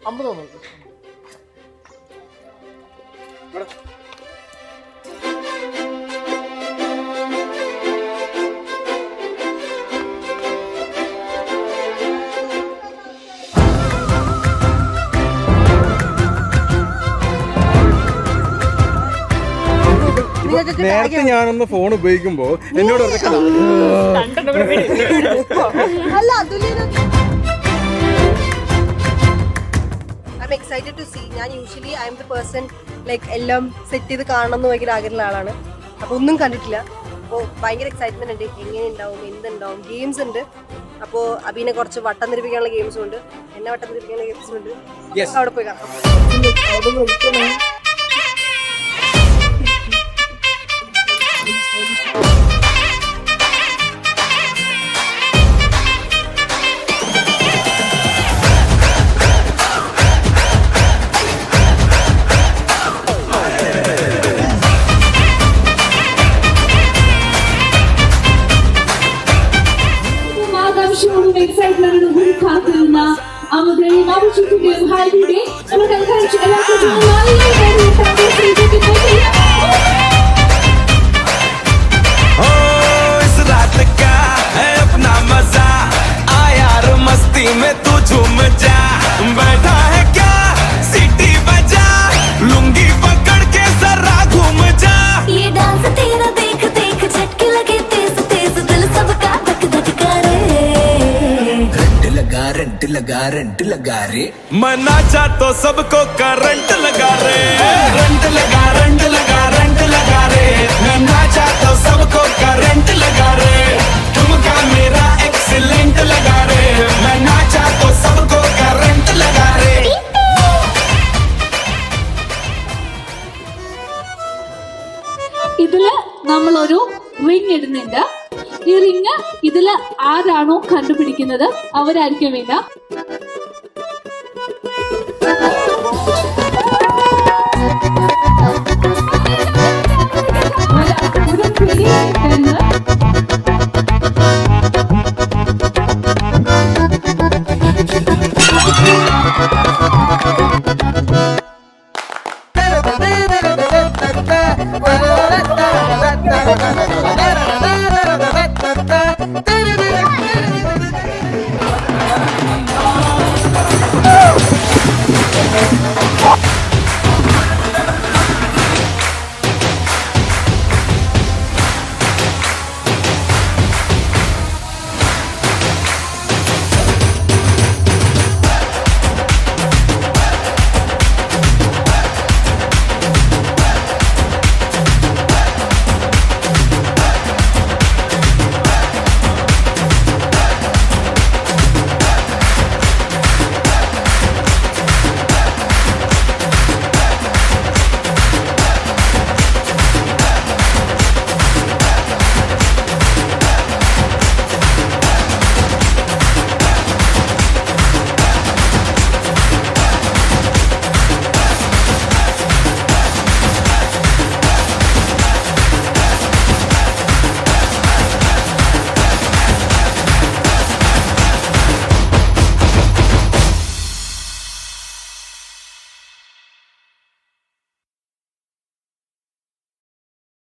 50 തോന്നുന്നു. നേരത്തെ ഞാനൊന്ന് ഫോൺ ഉപയോഗിക്കുമ്പോ എന്നോട് I'm excited to see. ഞാൻ usually I M the person like എല്ലാം സെറ്റ് ചെയ്ത് കാണണം എന്ന് ഭയങ്കര ആഗ്രഹമുള്ള ആളാണ്. അപ്പോൾ ഒന്നും കണ്ടിട്ടില്ല. അപ്പോൾ ഭയങ്കര എക്സൈറ്റ്മെന്റ് ഉണ്ട്. എങ്ങനെ ഉണ്ടാവും, എന്തുണ്ടാവും, ഗെയിംസ് ഉണ്ട്. അപ്പോൾ അബീനെ കുറച്ച് വട്ടം തിരിപ്പിക്കാനുള്ള ഗെയിംസും ഉണ്ട്, എന്നെ വട്ടം തിരിപ്പിക്കാനുള്ള ഗെയിംസും ഉണ്ട്. അവിടെ പോയി കാണാം. में तू झूम जा, बैठा है क्या सिटी बजा, लुंगी पकड़ के जरा घूम जा। ये डांस तेरा देख देख झटके लगे तेज तेज, दिल सबका धक धक करे। रंट लगा रे, मना चाह तो सबको करंट लगा रे। रंट लगा रे, मना चाह तो सबको करंट लगा रे। तुमका मेरा एक्सीलेंट लगा रे, मना चाह तो सबको करंट लगा रे। ഇതില് നമ്മളൊരു റിങ് ഇടുന്നുണ്ട്. ഈ റിങ് ഇതില് ആരാണോ കണ്ടുപിടിക്കുന്നത് അവരായിരിക്കും വേണ്ട.